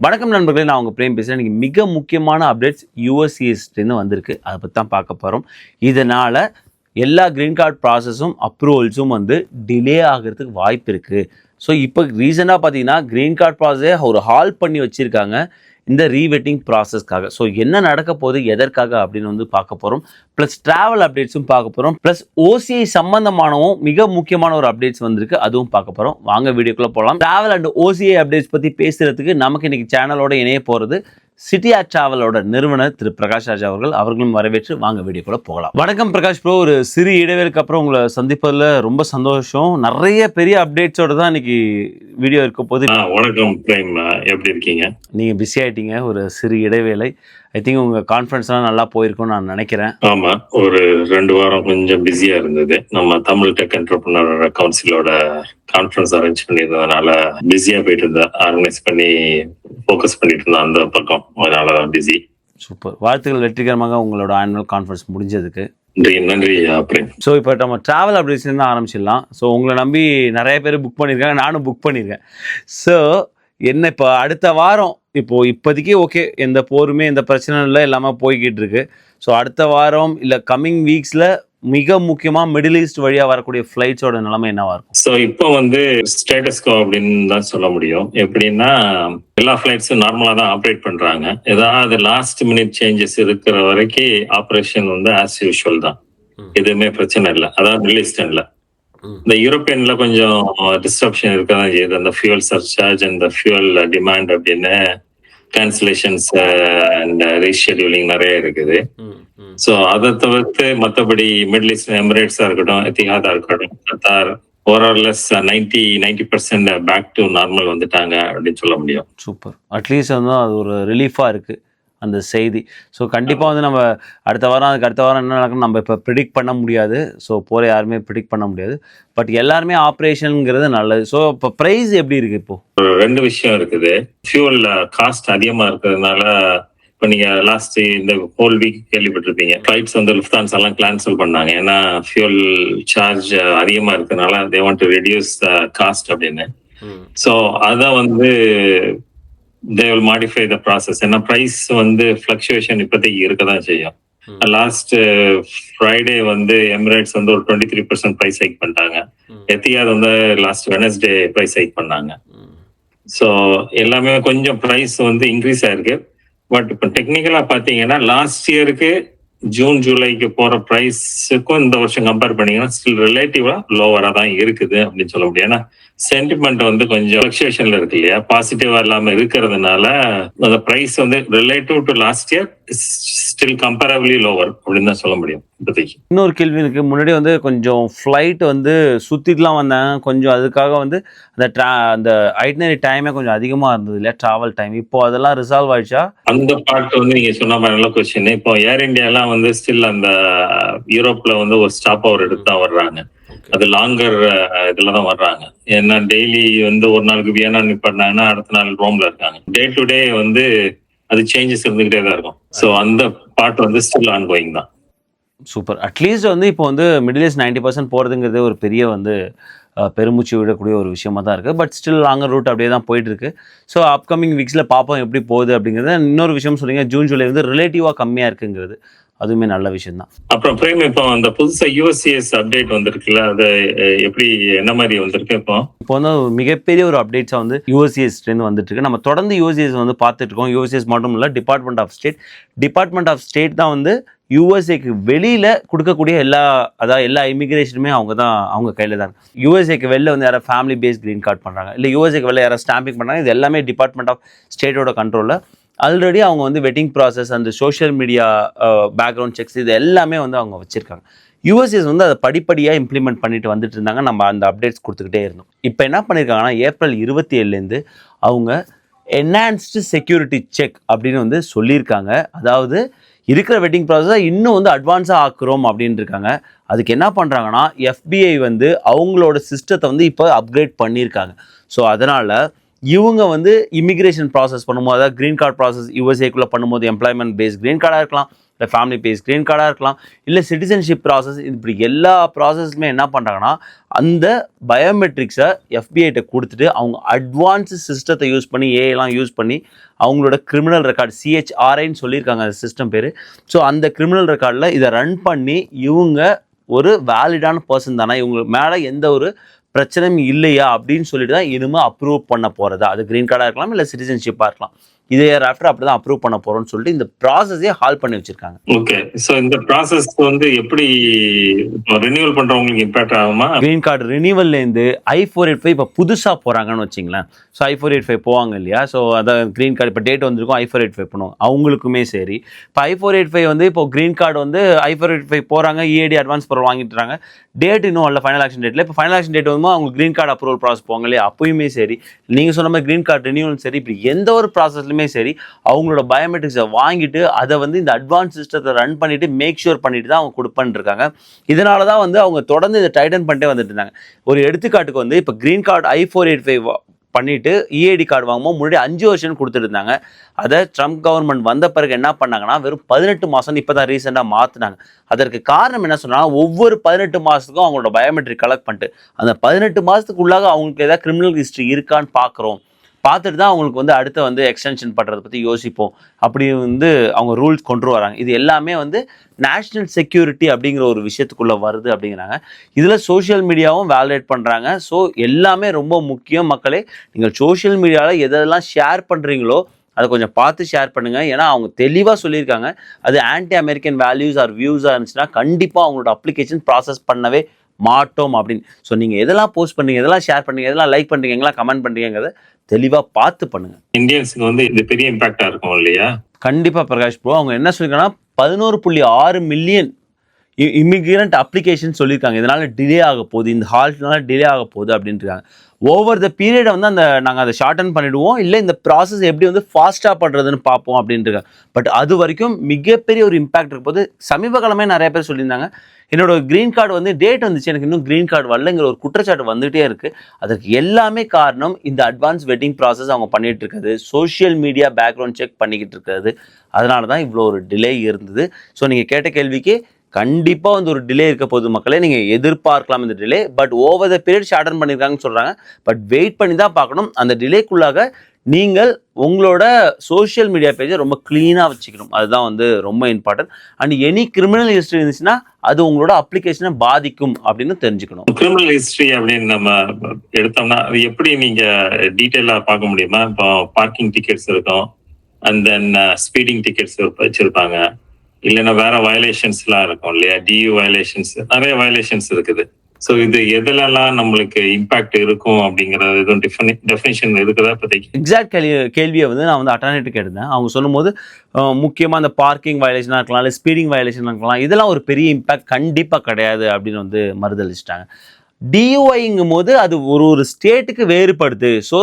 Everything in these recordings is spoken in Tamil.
வணக்கம் நண்பர்களே, நான் உங்கள் பிரேம் பேசுகிறேன். இன்றைக்கி மிக முக்கியமான அப்டேட்ஸ் யூஎஸ்சிஎஸ்லேருந்து வந்திருக்கு. அதை பற்றி தான் பார்க்க போகிறோம். இதனால் எல்லா க்ரீன் கார்டு ப்ராசஸும் அப்ரூவல்ஸும் டிலே ஆகிறதுக்கு வாய்ப்பு இருக்குது. ஸோ இப்போ ரீசெண்டாக பார்த்தீங்கன்னா க்ரீன் கார்டு ப்ராசஸே ஒரு ஹால் பண்ணி வச்சுருக்காங்க இந்த ரீவெட்டிங் ப்ராசஸ்க்காக. ஸோ என்ன நடக்க போகுது, எதற்காக அப்படின்னு பார்க்க போகிறோம். ப்ளஸ் ட்ராவல் அப்டேட்ஸும் பார்க்க போகிறோம். ப்ளஸ் ஓசிஐ சம்பந்தமானவும் மிக முக்கியமான ஒரு அப்டேட்ஸ் வந்திருக்கு, அதுவும் பார்க்க போகிறோம். வாங்க வீடியோக்குள்ளே போகலாம். ட்ராவல் அண்ட் ஓசிஐ அப்டேட்ஸ் பற்றி பேசுகிறதுக்கு நமக்கு இன்றைக்கி சேனலோட இணைய போகிறது சிட்டியா டிராவலோட நிறுவனர் திரு பிரகாஷ் ராஜ் அவர்களும் வரவேற்று வாங்க வீடியோக்குள்ள போகலாம். வணக்கம் பிரகாஷ் ப்ரோ. ஒரு சிறு இடைவேளைக்கு அப்புறம் உங்களை சந்திப்பதில் ரொம்ப சந்தோஷம். நிறைய பெரிய அப்டேட்ஸோட தான் இன்னைக்கு வீடியோ இருக்க போது. வணக்கம் பிரேம், எப்படி இருக்கீங்க? நீங்க பிஸி ஆயிட்டீங்க, ஒரு சிறு இடைவேளை. ஐ திங்க் உங்க கான்ஃபரன்ஸ்லாம் நல்லா போயிருக்கும்னு நான் நினைக்கிறேன். ஆமா, ஒரு 2 வாரம் கொஞ்சம் பிஸியா இருந்தது. நம்ம தமிழ் டெக் என்டர்பிரினர் கவுன்சிலோட கான்ஃபரன்ஸ் அரேஞ்ச் பண்ணியிருந்ததுனால பிஸியா போயிட்டு இருந்தேன். ஆர்கனைஸ் பண்ணி ஃபோக்கஸ் பண்ணிட்டு இருந்தேன் அந்த பக்கம், அதனால பிஸி. சூப்பர், வாழ்த்துக்கள். வெற்றிகரமாக உங்களோட ஆனுவல் கான்ஃபரன்ஸ் முடிஞ்சதுக்கு நன்றி பிரேம். ஸோ இப்போ நம்ம ட்ராவல் அப்டேட்ஸ்லேருந்து ஆரம்பிச்சிடலாம். ஸோ உங்களை நம்பி நிறைய பேர் புக் பண்ணியிருக்காங்க, நானும் புக் பண்ணியிருக்கேன். ஸோ என்ன இப்போ அடுத்த வாரம் இப்போதைக்கு ஓகே, எந்த போருமே எந்த பிரச்சனையும் இல்லை, எல்லாமே போய்கிட்டு இருக்கு. ஸோ அடுத்த வாரம் இல்லை கம்மிங் வீக்ஸில் மிக முக்கியமாக மிடில் ஈஸ்ட் வழியாக வரக்கூடிய ஃப்ளைட்ஸோட நிலைமை என்னவா இருக்கும்? ஸோ இப்போ ஸ்டேட்டஸ்கோ அப்படின்னு தான் சொல்ல முடியும். எப்படின்னா எல்லா ஃப்ளைட்ஸும் நார்மலாக தான் ஆப்ரேட் பண்ணுறாங்க. ஏதாவது லாஸ்ட் மினிட் சேஞ்சஸ் இருக்கிற வரைக்கும் ஆப்ரேஷன் ஆஸ் யூஷுவல் தான், எதுவுமே பிரச்சனை இல்லை. அதாவது மிடில் ஈஸ்டர்ன்ல. இந்த யூரோப்பியன்ல கொஞ்சம் டிஸ்ட்ரப்ஷன் இருக்கதான் செய்யுது. அந்த ஃபியூல் சர்சார்ஜ், அந்த ஃபியூல் டிமாண்ட் அப்படின்னு கேன்சலேஷன்ஸ் அண்ட் ரீஷெடியூலிங் நிறைய இருக்குது. ஸோ அதை தவிர்த்து மற்றபடி மிடில் ஈஸ்ட் எமிரேட்ஸா இருக்கட்டும், எத்திஹாதா இருக்கட்டும், கத்தார் ஓவரால்லெஸ் 90% பேக் டு நார்மல் வந்துட்டாங்க அப்படின்னு சொல்ல முடியும். சூப்பர், அட்லீஸ்ட் அது ஒரு ரிலீஃபாக இருக்குது அந்த செய்தி. ஸோ கண்டிப்பாக நம்ம அடுத்த வாரம் என்ன நடக்கும் நம்ம இப்போ ப்ரிடிக்ட் பண்ண முடியாது. ஸோ போகிற யாருமே ப்ரிடிக்ட் பண்ண முடியாது. பட் எல்லாருமே ஆப்ரேஷனுங்கிறது நல்லது. ஸோ இப்போ ப்ரைஸ் எப்படி இருக்கு? இப்போ 2 விஷயம் இருக்குது. ஃபியூல் காஸ்ட் அதிகமாக இருக்கிறதுனால இப்போ நீங்கள் லாஸ்ட் இந்த ஹோல் வீக் கேள்விப்பட்டிருப்பீங்க, ஃப்ளைட்ஸ் லுஃப்தான்ஸா எல்லாம் கேன்சல் பண்ணாங்க. ஏன்னா ஃபியூல் சார்ஜ் அதிகமாக இருக்கிறதுனால they want to reduce the cost அப்படின்னு. ஸோ அதை they will modify the process. ஏன்னா பிரைஸ் ஃபிளக்சுவேஷன் இப்போதைக்கு இருக்கதான் செய்யும். லாஸ்ட் ஃப்ரைடே எமிரேட்ஸ் ஒரு 23% பிரைஸ் ஹைக் பண்ணிட்டாங்க. Etihad last Wednesday price hike பண்ணாங்க. ஸோ எல்லாமே கொஞ்சம் பிரைஸ் இன்க்ரீஸ் ஆயிருக்கு. பட் இப்போ டெக்னிக்கலா பாத்தீங்கன்னா லாஸ்ட் இயருக்கு ஜூன் ஜூலைக்கு போற பிரைஸுக்கும் இந்த வருஷம் கம்பேர் பண்ணீங்கன்னா ஸ்டில் ரிலேட்டிவா லோவரா தான் இருக்குது அப்படின்னு சொல்ல முடியும். ஏன்னா சென்டிமெண்ட் கொஞ்சம் ஃபிளக்சுவேஷன்ல இருக்கு இல்லையா, பாசிட்டிவா இல்லாம இருக்கிறதுனால அந்த price relative to last year still comparably lower அப்படின்னு தான் சொல்ல முடியும் இப்போதைக்கு. இன்னொரு கேள்வி இருக்கு. முன்னாடி கொஞ்சம் ஃப்ளைட் சுத்திட்டுலாம் வந்தாங்க, கொஞ்சம் அதுக்காக அந்த ஐட்னரி டைமே கொஞ்சம் அதிகமா இருந்தது இல்லையா, டிராவல் டைம். இப்போ அதெல்லாம் ரிசால்வ் ஆயிடுச்சா? அந்த பார்ட் நீங்க சொன்ன மாதிரி நல்ல கொஸ்டின். இப்போ ஏர் இந்தியா எல்லாம் ஸ்டில் அந்த யூரோப்ல ஒரு ஸ்டாப் ஓவர் எடுத்து தான் வர்றாங்க. அது லாங்கர் இதுலதான் வர்றாங்க. ஏன்னா டெய்லி ஒரு நாளுக்கு வியனா நிப்பாட்டினாங்கன்னா அடுத்த நாள் ரோம்ல இருக்காங்க. டே டு டே அது சேஞ்சஸ் இருந்துகிட்டே தான் இருக்கும். ஸோ அந்த பார்ட் ஸ்டில் ஆன் கோயிங் தான். சூப்பர். அட்லீஸ்ட் இப்போ மிடில் ஈஸ்ட் 90% போகிறதுங்கிறது ஒரு பெரிய பெருமூச்சு விடக்கூடிய ஒரு விஷயமா தான் இருக்குது. பட் ஸ்டில் லாங்கர் ரூட் அப்படியே தான் போயிட்டு இருக்கு. ஸோ அப்கமிங் வீக்ஸில் பார்ப்போம் எப்படி போகுது அப்படிங்கிறது. இன்னொரு விஷயம் சொன்னீங்க, ஜூன் ஜூலை ரிலேட்டிவாக கம்மியாக இருக்குங்கிறது, அதுவுமே நல்ல விஷயம் தான். அப்புறம் பிரேம், இப்போ அந்த புதுசா யூஎஸ்சிஎஸ் அப்டேட் வந்திருக்குல்ல, அது எப்படி என்ன மாதிரி வந்திருக்கு? இப்போ மிகப்பெரிய ஒரு அப்டேட்ஸா யூஎஸ்சிஎஸ்லேருந்து வந்துட்டு இருக்கு. நம்ம தொடர்ந்து யூஎஸ்சிஎஸ் பார்த்துட்டு இருக்கோம். யூஎஸ்சிஎஸ் மட்டும் இல்லை, டிபார்ட்மெண்ட் ஆஃப் ஸ்டேட் தான் யூஎஸ்ஏக்கு வெளியில கொடுக்கக்கூடிய எல்லா இமிகிரேஷனுமே அவங்க கையில தான். யூஎஸ்ஏக்கு வெளில யாராவது ஃபேமிலி பேஸ் கிரீன் கார்டு பண்றாங்க, இல்லை யூஎஸ்ஏக்கு வெளில யாராவது ஸ்டாம்பிங் பண்றாங்க, இது எல்லாமே டிபார்ட்மெண்ட் ஆஃப் ஸ்டேட்டோட கண்ட்ரோல்ல. ஆல்ரெடி அவங்க வெட்டிங் ப்ராசஸ், அந்த சோஷியல் மீடியா பேக்ரவுண்ட் செக்ஸ், இது எல்லாமே அவங்க வச்சிருக்காங்க. யூஎஸ்எஸ் அதை படிப்படியாக இம்ப்ளிமெண்ட் பண்ணிட்டு வந்துட்டு இருந்தாங்க. நம்ம அந்த அப்டேட்ஸ் கொடுத்துக்கிட்டே இருந்தோம். இப்போ என்ன பண்ணியிருக்காங்கன்னா, ஏப்ரல் 27 அவங்க என்ஹான்ஸ்டு செக்யூரிட்டி செக் அப்படின்னு சொல்லியிருக்காங்க. அதாவது இருக்கிற வெட்டிங் ப்ராசஸை இன்னும் அட்வான்ஸாக ஆக்குறோம் அப்படின்னு இருக்காங்க. அதுக்கு என்ன பண்ணுறாங்கன்னா, எஃபிஐ அவங்களோட சிஸ்டத்தை இப்போ அப்கிரேட் பண்ணியிருக்காங்க. ஸோ அதனால் இவங்க வந்து இமிகிரேஷன் ப்ராசஸ் பண்ணும்போது, அதாவது கிரீன் கார்டு ப்ராசஸ் யூஎஸ்ஏக்குள்ளே பண்ணும்போது எம்ப்ளாய்மெண்ட் பேஸ்ட் கிரீன் கார்டாக இருக்கலாம், இல்லை ஃபேமிலி பேஸ்ட் கிரீன் கார்டாக இருக்கலாம், இல்லை சிட்டிசன்ஷிப் ப்ராசஸ், இப்படி எல்லா ப்ராசஸுமே என்ன பண்ணுறாங்கன்னா அந்த பயோமெட்ரிக்ஸை எஃபிஐட்ட கொடுத்துட்டு அவங்க அட்வான்ஸு சிஸ்டத்தை யூஸ் பண்ணி ஏஐலாம் யூஸ் பண்ணி அவங்களோட கிரிமினல் ரெக்கார்டு சிஹெச்ஆர்ஐன்னு சொல்லியிருக்காங்க அந்த சிஸ்டம் பேர். ஸோ அந்த கிரிமினல் ரெக்கார்டில் இதை ரன் பண்ணி இவங்க ஒரு வேலிடான பர்சன் தானே, இவங்க மேலே எந்த ஒரு பிரச்சனையும் இல்லையா அப்படின்னு சொல்லிட்டு தான் இனிமேல் அப்ரூவ் பண்ண போகிறதா. அது கிரீன் கார்டாக இருக்கலாம், இல்லை சிட்டிசன்ஷிப்பாக இருக்கலாம். இதே ஆஃப்டர் அப்படி தான் அப்ரூவ் பண்ண போகிறோம்னு சொல்லிட்டு இந்த ப்ராசஸே ஹால் பண்ணி வச்சிருக்காங்க. ஓகே, ஸோ இந்த ப்ராசஸ் வந்து எப்படி ரினியூவல் பண்ணுறவங்களுக்கு இம்பாக்ட் ஆகுமா? கிரீன் கார்டு ரினியூவல்லேருந்து I-485 இப்போ புதுசாக போகிறாங்கன்னு வச்சிங்களேன். ஸோ I-485 போவாங்க இல்லையா, ஸோ அதான் கிரீன் கார்டு இப்போ டேட் வந்திருக்கும், I-485 பண்ணுவோம் அவங்களுக்குமே சரி. இப்போ I-485 வந்து இப்போ கிரீன் கார்டு வந்து I-485 போகிறாங்க, EAD அட்வான்ஸ் பொருள் வாங்கிட்டுறாங்க, டேட் இன்னும் இல்லை ஃபைனல் ஆக்ஷன் டேட்டில். இப்போ ஃபைனல் ஆக்ஷன் டேட் வந்து அவங்க கிரீன் கார்டு அப்ரூவல் ப்ராசஸ் போவாங்க இல்லையா, அப்பயுமே சரி நீங்கள் சொன்ன மாதிரி கிரீன் கார்டு ரினியூவல் சரி, இப்படி எந்த ஒரு ப்ராசஸ்லையுமே சரி அவங்களோட பயோமெட்ரிக்ஸை வாங்கிட்டு அதை வந்து இந்த அட்வான்ஸ் சிஸ்டத்தை ரன் பண்ணிட்டு மேக் ஷூர் பண்ணிட்டு தான் அவங்க கொடுப்பேன்னு இருக்காங்க. இதனால தான் வந்து அவங்க தொடர்ந்து இதை டைட்டன் பண்ணிட்டே வந்துட்டு இருந்தாங்க. ஒரு எடுத்துக்காட்டுக்கு வந்து இப்போ கிரீன் கார்டு I-485 பண்ணிட்டு EAD கார்டு வாங்கும்போது முன்னாடி 5 வருஷம் கொடுத்துட்டு இருந்தாங்க. அதை ட்ரம்ப் கவர்மெண்ட் வந்த பிறகு என்ன பண்ணாங்கன்னா வெறும் 18 மாதம் இப்போ தான் ரீசெண்டாக மாற்றினாங்க. அதற்கு காரணம் என்ன சொன்னால், ஒவ்வொரு 18 மாதத்துக்கும் அவங்களோட பயோமெட்ரிக் கலெக்ட் பண்ணிட்டு அந்த 18 மாதத்துக்குள்ளாக அவங்களுக்கு ஏதாவது கிரிமினல் ஹிஸ்ட்ரி இருக்கான்னு பார்த்துட்டு தான் அவங்களுக்கு வந்து அடுத்த வந்து எக்ஸ்டென்ஷன் பண்ணுறதை பற்றி யோசிப்போம் அப்படி வந்து அவங்க ரூல்ஸ் கொண்டு வராங்க. இது எல்லாமே வந்து நேஷ்னல் செக்யூரிட்டி அப்படிங்கிற ஒரு விஷயத்துக்குள்ளே வருது அப்படிங்கிறாங்க. இதில் சோஷியல் மீடியாவும் வேலிடேட் பண்ணுறாங்க. ஸோ எல்லாமே ரொம்ப முக்கியம் மக்களே. நீங்கள் சோஷியல் மீடியாவில் எதெல்லாம் ஷேர் பண்ணுறீங்களோ அதை கொஞ்சம் பார்த்து ஷேர் பண்ணுங்கள். ஏன்னா அவங்க தெளிவாக சொல்லியிருக்காங்க, அது ஆன்டி அமெரிக்கன் வேல்யூஸ் ஆர் வியூஸாக இருந்துச்சுன்னா கண்டிப்பாக அவங்களோட அப்ளிகேஷன் ப்ராசஸ் பண்ணவே மாட்டோம் அப்படின்னு. ஸோ நீங்கள் எதெல்லாம் போஸ்ட் பண்ணுறீங்க, எதெல்லாம் ஷேர் பண்ணுறீங்க, எதெல்லாம் லைக் பண்ணுறீங்க, எங்கெல்லாம் கமெண்ட் பண்ணுறீங்கிறத தெளிவாக பார்த்து பண்ணுங்க. இந்தியன்ஸுக்கு வந்து இது பெரிய இம்பாக்டா இருக்கும் இல்லையா? கண்டிப்பாக பிரகாஷ் ப்ரோ. அவங்க என்ன சொல்லியிருக்காங்கன்னா 11.6 மில்லியன் இமிகிரண்ட் அப்ளிகேஷன் சொல்லியிருக்காங்க. இதனால டிலே ஆக போகுது, இந்த ஹால்ட்னால டிலே ஆக போகுது அப்படின்ட்டு இருக்காங்க. ஓவர் த பீரியடை வந்து நாங்கள் அதை ஷார்டன் பண்ணிவிடுவோம், இல்லை இந்த ப்ராசஸ் எப்படி வந்து ஃபாஸ்ட்டாக பண்ணுறதுன்னு பார்ப்போம் அப்படின்ட்டு இருக்காங்க. பட் அது வரைக்கும் மிகப்பெரிய ஒரு இம்பாக்ட் இருக்க போது. சமீப காலமே நிறைய பேர் சொல்லியிருந்தாங்க, என்னோட க்ரீன் கார்டு வந்து டேட் வந்துச்சு, எனக்கு இன்னும் க்ரீன் கார்டு வரலங்கிற ஒரு குற்றச்சாட்டு வந்துகிட்டே இருக்குது. அதற்கு எல்லாமே காரணம் இந்த அட்வான்ஸ் வெட்டிங் ப்ராசஸ் அவங்க பண்ணிகிட்டு இருக்கிறது, சோஷியல் மீடியா பேக்ரவுண்ட் செக் பண்ணிக்கிட்டு இருக்கிறது. அதனால தான் இவ்வளோ ஒரு டிலே இருந்தது. ஸோ நீங்கள் கேட்ட கேள்விக்கு கண்டிப்பாக வந்து ஒரு டிலே இருக்க போது மக்களே. நீங்கள் எதிர்பார்க்கலாம் இந்த delay. But over the period shorten பண்ணியிருக்காங்கன்னு சொல்கிறாங்க. பட் வெயிட் பண்ணி தான் பார்க்கணும். அந்த டிலேக்குள்ளாக நீங்கள் உங்களோட சோஷியல் மீடியா பேஜை ரொம்ப க்ளீனாக வச்சுக்கணும். அதுதான் வந்து ரொம்ப important. And any criminal history இருந்துச்சுன்னா அது உங்களோட அப்ளிகேஷனை பாதிக்கும் அப்படின்னு தெரிஞ்சுக்கணும். கிரிமினல் ஹிஸ்ட்ரி அப்படின்னு நம்ம எடுத்தோம்னா அது எப்படி நீங்கள் டீட்டெயிலாக பார்க்க முடியுமா? இப்போ பார்க்கிங் டிக்கெட்ஸ் இருக்கும், அண்ட் தென் ஸ்பீடிங் டிக்கெட்ஸ் வச்சுருப்பாங்க, இல்லைன்னா வேற வயலேஷன்ஸ்லாம் இருக்கும் இல்லையா, டியூ வயலேஷன்ஸ், நிறைய வயலேஷன்ஸ் இருக்குது. ஸோ இது எதுலலாம் நம்மளுக்கு இம்பாக்ட் இருக்கும் அப்படிங்கிறது எதுவும் டெஃபினிஷன் இருக்குதா இப்போதைக்கு? எக்ஸாக்ட் கேள்வியை வந்து நான் வந்து அட்டானேட்டுக்கு எடுத்தேன். அவங்க சொல்லும்போது முக்கியமாக அந்த பார்க்கிங் வயலேஷனாக இருக்கலாம், இல்லை ஸ்பீடிங் வயலேஷனாக இருக்கலாம், இதெல்லாம் ஒரு பெரிய இம்பாக்ட் கண்டிப்பாக கிடையாது அப்படின்னு வந்து மறுதளிச்சிட்டாங்க. டியூஐங்கும் போது அது ஒரு ஸ்டேட்டுக்கு வேறுபடுது. ஸோ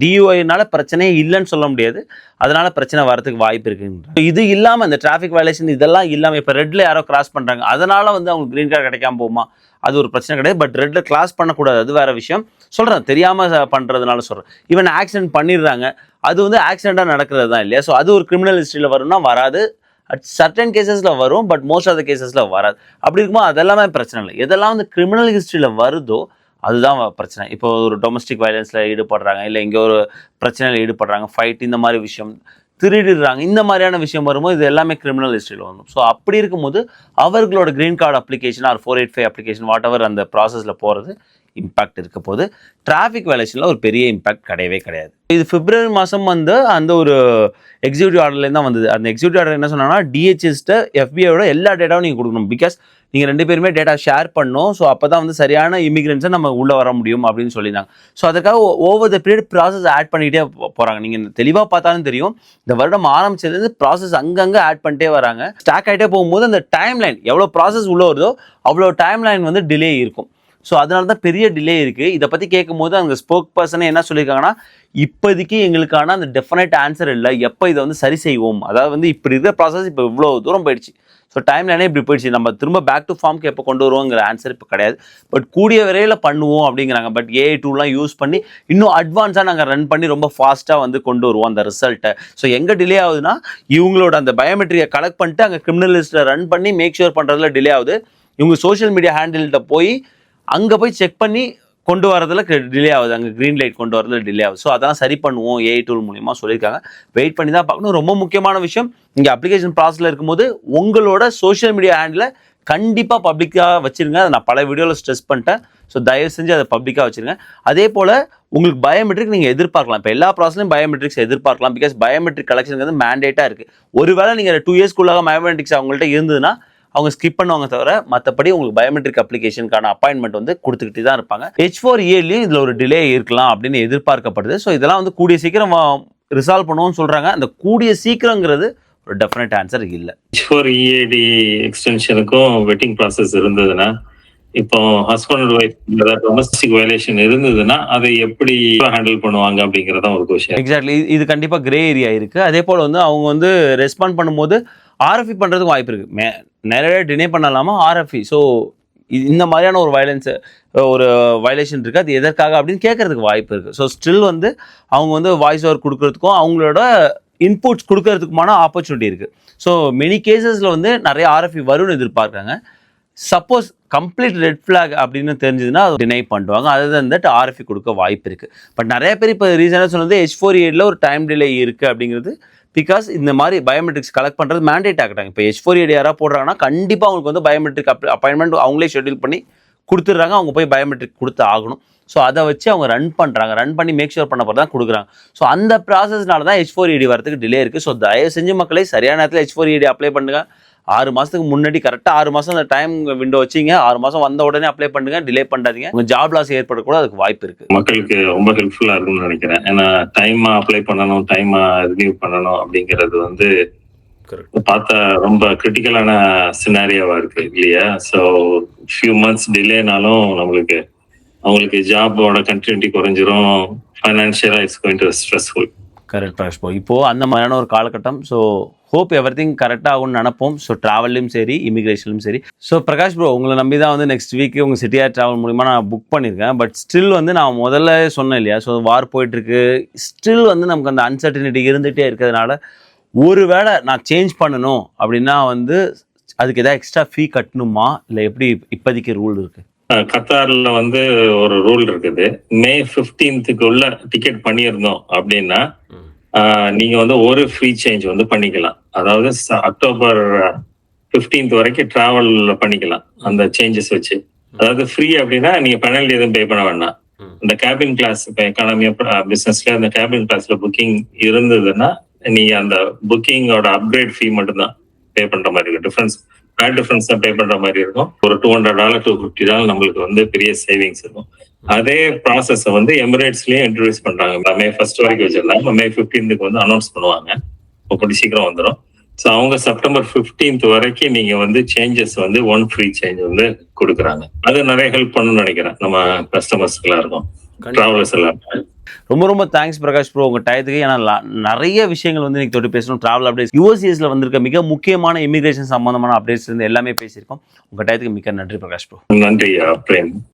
டியூஐனால பிரச்சனையே இல்லைன்னு சொல்ல முடியாது, அதனால பிரச்சனை வரதுக்கு வாய்ப்பு இருக்குங்க. இது இல்லாமல் இந்த டிராஃபிக் வயலேஷன் இதெல்லாம் இல்லாமல் இப்போ ரெட்டில் யாரோ கிராஸ் பண்ணுறாங்க, அதனால வந்து அவங்களுக்கு க்ரீன் கார்டு கிடைக்காம போகுமா, அது ஒரு பிரச்சனை கிடையாது. பட் ரெட்டில் கிராஸ் பண்ணக்கூடாது, அது வேறு விஷயம். சொல்கிறேன், தெரியாமல் பண்ணுறதுனால சொல்கிறேன். ஈவன் ஆக்சிடென்ட் பண்ணிடுறாங்க, அது வந்து ஆக்சிடெண்ட்டாக நடக்கிறது தான் இல்லையா. ஸோ அது ஒரு கிரிமினல் ஹிஸ்ட்ரியில் வரும்னா வராது, அட் சர்டன் கேசஸில் வரும், பட் மோஸ்ட் ஆஃப் த கேசஸில் வராது. அப்படி இருக்கும்போது அதெல்லாமே பிரச்சனை இல்லை. எதெல்லாம் வந்து கிரிமினல் ஹிஸ்ட்ரியில் வருதோ அதுதான் பிரச்சனை. இப்போ ஒரு டொமஸ்டிக் வயலன்ஸில் ஈடுபடுறாங்க, இல்லை இங்கே ஒரு பிரச்சனையில் ஈடுபடுறாங்க, ஃபைட், இந்த மாதிரி விஷயம், திருடிடுறாங்க, இந்த மாதிரியான விஷயம் வரும்போது இது எல்லாமே கிரிமினல் ஹிஸ்ட்ரியில் வரும். ஸோ அப்படி இருக்கும்போது அவர்களோட green card application or 485 application whatever அந்த ப்ராசஸில் போகிறது இம்பாக்ட் இருக்க போது. டிராஃபிக் வயலேஷனில் ஒரு பெரிய இம்பாக்ட் கிடையவே கிடையாது. இது பிப்ரவரி மாதம் வந்து அந்த ஒரு எக்ஸிக்யூட்டிவ் ஆர்டர்லேருந்து தான் வந்தது. அந்த எக்ஸிக்யூட்டிவ் ஆர்டர் என்ன சொன்னாங்கன்னா, டிஹெச்எஸ்ட்ட எஃபிஐயோட எல்லா டேட்டாவும் நீங்கள் கொடுக்கணும், பிகாஸ் நீங்கள் 2 பேருமே டேட்டா ஷேர் பண்ணணும். ஸோ அப்போ தான் வந்து சரியான இமிகிரன்ஸை நம்ம உள்ளே வர முடியும் அப்படின்னு சொல்லியிருந்தாங்க. ஸோ அதுக்காக over the period process add பண்ணிகிட்டே போகிறாங்க. நீங்கள் தெளிவாக பார்த்தாலும் தெரியும், இந்த வருடம் ஆரம்பிச்சதுலேருந்து ப்ராசஸ் அங்கங்கே ஆட் பண்ணிட்டே வராங்க. ஸ்டாக் ஆகிட்டே போகும்போது அந்த டைம் லைன் எவ்வளோ ப்ராசஸ் உள்ளே வருதோ அவ்வளோ டைம் லைன் வந்து டிலே இருக்கும். ஸோ அதனால தான் பெரிய டிலே இருக்குது. இதை பற்றி கேட்கும்போது அங்கே ஸ்போக் பர்சனே என்ன சொல்லியிருக்காங்கன்னா, இப்போதைக்கு எங்களுக்கான அந்த டெஃபினைட் ஆன்சர் இல்லை, எப்போ இதை வந்து சரி செய்வோம், அதாவது வந்து இப்படி இருக்கிற ப்ராசஸ் இப்போ இவ்வளோ தூரம் போயிடுச்சு, ஸோ டைம் லைனே இப்படி போயிடுச்சு, நம்ம திரும்ப பேக் டு ஃபார்முக்கு எப்போ கொண்டு வருவோங்கிற ஆன்சர் இப்போ கிடையாது. பட் கூடிய விரைவில் பண்ணுவோம் அப்படிங்கிறாங்க. பட் ஏஐ டூலாம் யூஸ் பண்ணி இன்னும் அட்வான்ஸாக நாங்கள் ரன் பண்ணி ரொம்ப ஃபாஸ்ட்டாக வந்து கொண்டு வருவோம் அந்த ரிசல்ட்டை. ஸோ எங்கே டிலே ஆகுதுன்னா, இவங்களோட அந்த பயோமெட்ரியை கலெக்ட் பண்ணிட்டு அங்கே கிரிமினல் லிஸ்ட்டில் ரன் பண்ணி மேக் ஷூர் பண்ணுறதுல டிலே ஆகுது. இவங்க சோஷியல் மீடியா ஹேண்டில்கிட்ட போய் அங்கே போய் செக் பண்ணி கொண்டு வரதுல டிலே ஆகுது, அங்கே க்ரீன் லைட் கொண்டு வரதுல டிலே ஆகுது. ஸோ அதெல்லாம் சரி பண்ணுவோம் ஏஐ டூல் மூலியமாக சொல்லியிருக்காங்க. வெயிட் பண்ணி தான் பார்க்கணும். ரொம்ப முக்கியமான விஷயம், இங்கே அப்ளிகேஷன் ப்ராசஸில் இருக்கும்போது உங்களோட சோஷியல் மீடியா ஹேண்டில் கண்டிப்பாக பப்ளிக்காக வச்சுருங்க. அதை நான் பல வீடியோவில் ஸ்ட்ரெஸ் பண்ணிட்டேன். ஸோ தயவு செஞ்சு அதை பப்ளிக்காக வச்சுருங்க. அதே போல் உங்களுக்கு பயோமெட்ரிக் நீங்கள் எதிர்பார்க்கலாம். இப்போ எல்லா ப்ராசஸ்லையும் பயோமெட்ரிக்ஸ் எதிர்பார்க்கலாம். பிகாஸ் பயோமெட்ரிக் கலெக்ஷன் வந்து மேண்டேட்டாக இருக்குது. ஒருவேளை நீங்கள் 2 இயர்ஸ்க்குள்ளாக பயோமெட்ரிக்ஸ் அவங்கள்ட்ட இருந்ததுன்னா அவங்க ஸ்கிப் பண்ணுவாங்க தவிர மற்றபடி உங்களுக்கு பயோமெட்ரிக் அப்ளிகேஷனுக்கான அப்பாயின்மெண்ட் வந்து கொடுத்துக்கிட்டு தான் இருப்பாங்க. H4EAலையும் இதில் ஒரு டிலே இருக்கலாம் அப்படின்னு எதிர்பார்க்கப்படுது. ஸோ இதெல்லாம் வந்து கூடிய சீக்கிரம் ரிசால்வ் பண்ணுவோம்னு சொல்கிறாங்க. அந்த கூடிய சீக்கிரங்கிறது ஒரு டெஃபினட் ஆன்சர் இல்லை. H4EAD எக்ஸ்டென்ஷனுக்கும் வெட்டிங் ப்ராசஸ் இருந்ததுன்னா, இப்போ husband and wife domestic violation இருந்ததுன்னா அதை எப்படி ஹேண்டில் பண்ணுவாங்க அப்படிங்கிறத ஒரு கொஸ்டின். எக்ஸாக்ட்லி, இது கண்டிப்பாக கிரே ஏரியா இருக்குது. அதே போல் வந்து அவங்க வந்து ரெஸ்பாண்ட் பண்ணும்போது RFE பண்ணுறதுக்கு வாய்ப்பு இருக்குது. நிறைய டினே பண்ணலாமா RFE. ஸோ இந்த மாதிரியான ஒரு வயலேஷன் இருக்குது, அது எதற்காக அப்படின்னு கேட்கறதுக்கு வாய்ப்பு இருக்குது. ஸோ ஸ்டில் வந்து அவங்க வந்து வாய்ஸ் ஓவர் கொடுக்கறதுக்கும் அவங்களோட இன்புட்ஸ் கொடுக்கறதுக்குமான ஆப்பர்ச்சுனிட்டி இருக்குது. ஸோ மெனி கேசஸில் வந்து நிறைய RFE வரும்னு எதிர்பார்க்குறாங்க. சப்போஸ் கம்ப்ளீட் ரெட் ஃப்ளாக் அப்படின்னு தெரிஞ்சதுன்னா அதை டினை பண்ணுவாங்க. அதுதான் தட் RFE கொடுக்க வாய்ப்பு இருக்குது. பட் நிறைய பேர் இப்போ ரீசனாக சொன்னது H4EADல ஒரு டைம் டிலே இருக்குது அப்படிங்கிறது. பிகாஸ் இந்த மாதிரி பயோமெட்ரிக்ஸ் கலெக்ட் பண்ணுறது மேண்டேட் ஆகிட்டாங்க. இப்போ H4EAD யாராவது போடுறாங்கன்னா கண்டிப்பாக அவங்களுக்கு வந்து பயோமெட்ரிக் அப்பாயின்மெண்ட் அவங்களே ஷெட்யூல் பண்ணி கொடுத்துட்றாங்க. அவங்க போய் பயோமெட்ரிக் கொடுத்து ஆகணும். ஸோ அதை வச்சு அவங்க ரன் பண்ணுறாங்க. ரன் பண்ணி மேக் ஷூர் பண்ண போகிறது தான் கொடுக்குறாங்க. ஸோ அந்த ப்ராசஸ்னால தான் H4EAD வரதுக்கு டிலே இருக்குது. ஸோ தயவு செஞ்சு மக்களை சரியான நேரத்தில் H4EAD அப்ளை பண்ணுங்க. 6 மாதத்துக்கு முன்னாடி கரெக்டாக 6 மாதம் அந்த டைம் விண்டோ வச்சிங்க. 6 மாதம் வந்த உடனே அப்ளை பண்ணுங்க. டிலே பண்ணாதீங்க. உங்கள் ஜாப் லாஸ் ஏற்படக்கூட அதுக்கு வாய்ப்பு இருக்குது. மக்களுக்கு ரொம்ப ஹெல்ப்ஃபுல்லாக இருக்கும்னு நினைக்கிறேன். ஏன்னா டைமாக அப்ளை பண்ணணும், டைமாக ரினியூ பண்ணணும் அப்படிங்கிறது வந்து பார்த்தா ரொம்ப கிரிட்டிக்கலான சினாரியோவா இருக்கு இல்லையா? ஸோ ஃபியூ மந்த்ஸ் டிலேனாலும் அவங்களுக்கு ஜாபோட கண்டினியூட்டி குறைஞ்சிரும். ஃபைனான்ஷியலாக it's going to stressful. Correct Prakash bro. இப்போது அந்த மாதிரியான ஒரு காலகட்டம். ஸோ ஹோப் எவ்ரி திங் கரெக்டாக ஆகும்னு நினைப்போம். ஸோ ட்ராவல்லையும் சரி, இமிக்ரேஷன்லையும் சரி. ஸோ பிரகாஷ் ப்ரோ, உங்களை நம்பி தான் வந்து நெக்ஸ்ட் வீக் உங்கள் சிட்டிஆர் ட்ராவல் மூலிமா நான் புக் பண்ணியிருக்கேன். பட் ஸ்டில் வந்து நான் முதல்ல சொன்னேன் இல்லையா, ஸோ வார் போயிட்டுருக்கு. ஸ்டில் வந்து நமக்கு அந்த அன்சர்டினிட்டி இருந்துகிட்டே இருக்கிறதுனால ஒரு வேளை நான் சேஞ்ச் பண்ணணும் அப்படின்னா வந்து அதுக்கு எதாவது எக்ஸ்ட்ரா ஃபீ கட்டணுமா, இல்லை எப்படி இப்போதைக்கு ரூல் இருக்குது? கத்தார்ல வந்து ஒரு ரூல் இருக்குது. May 15th டிக்கெட் பண்ணியிருந்தோம் அப்படின்னா நீங்க வந்து ஒரு ஃப்ரீ சேஞ்ச் வந்து பண்ணிக்கலாம். அதாவது October 15th வரைக்கும் டிராவல் பண்ணிக்கலாம் அந்த சேஞ்சஸ் வச்சு. அதாவது ஃப்ரீ அப்படின்னா நீங்க பெனல்டி எதுவும் பே பண்ண வேண்டாம். இந்த கேபின் கிளாஸ் இப்போ எக்கானமி பிசினஸ்ல அந்த கேபின் கிளாஸ்ல புக்கிங் இருந்ததுன்னா நீங்க அந்த புக்கிங்கோட அப்கிரேட் ஃபீ மட்டும் தான் பே பண்ற மாதிரி இருக்கும். டிஃபரன்ஸ் தான் பே பண்ற மாதிரி இருக்கும். ஒரு $200 to $50 நம்மளுக்கு வந்து பெரிய சேவிங்ஸ் இருக்கும். அதே ப்ராசஸ் வந்து எமிரேட்ஸ்லயும் இன்ட்ரோடியூஸ் பண்றாங்க. May 1st வரைக்கும் வச்சிருந்தாங்க. May 15th வந்து அனௌன்ஸ் பண்ணுவாங்க. அப்படி சீக்கிரம் வந்துடும். ஸோ அவங்க September 15th வரைக்கும் நீங்க வந்து சேஞ்சஸ் வந்து 1 ஃப்ரீ சேஞ்ச் வந்து கொடுக்குறாங்க. அது நிறைய ஹெல்ப் பண்ணணும்னு நினைக்கிறேன் நம்ம கஸ்டமர்ஸ்க்கு எல்லாருக்கும், டிராவலர்ஸ் எல்லாருக்கும். ரொம்ப ரொம்ப தேங்க்ஸ் பிரகாஷ் ப்ரோ உங்கள் டயத்துக்கு. ஏன்னா நிறைய விஷயங்கள் வந்து இன்னைக்கு தொட்டு பேசணும். ட்ராவல் அப்டேட்ஸ், USCISல வந்திருக்க மிக முக்கியமான இமிகிரேஷன் சம்பந்தமான அப்டேட்ஸ் இருந்து எல்லாமே பேசியிருக்கோம். உங்கள் டயத்துக்கு மிக்க நன்றி பிரகாஷ் ப்ரோ. நன்றி பிரேம்.